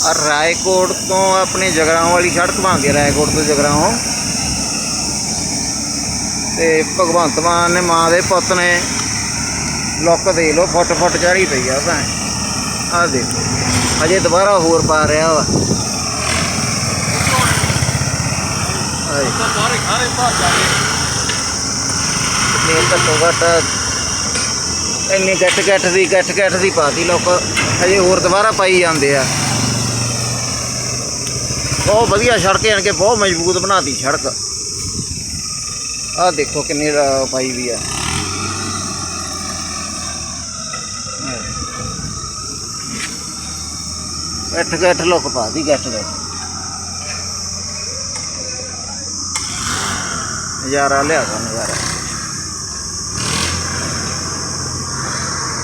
रायकोट तो अपने जगराओं वाली सड़क बनती है, रायकोट तो जगराओं। तो भगवंत मान ने माँ के पुत ने लुक दे लो, फुट फुट चाढ़ी पई है भैन। आ देखो अजे दोबारा होर पा रहा वा। घट्टो घट्ट इन्नी गैठ दी पाती लोग, अजे होर दोबारा पाई जाते हैं। बहुत वधिया सड़क यानी कि बहुत मजबूत बनाती सड़क। आ देखो किन्नी पाई भी है। गैठ लुक पाती, गैठ नज़ारा लिया नज़ारा।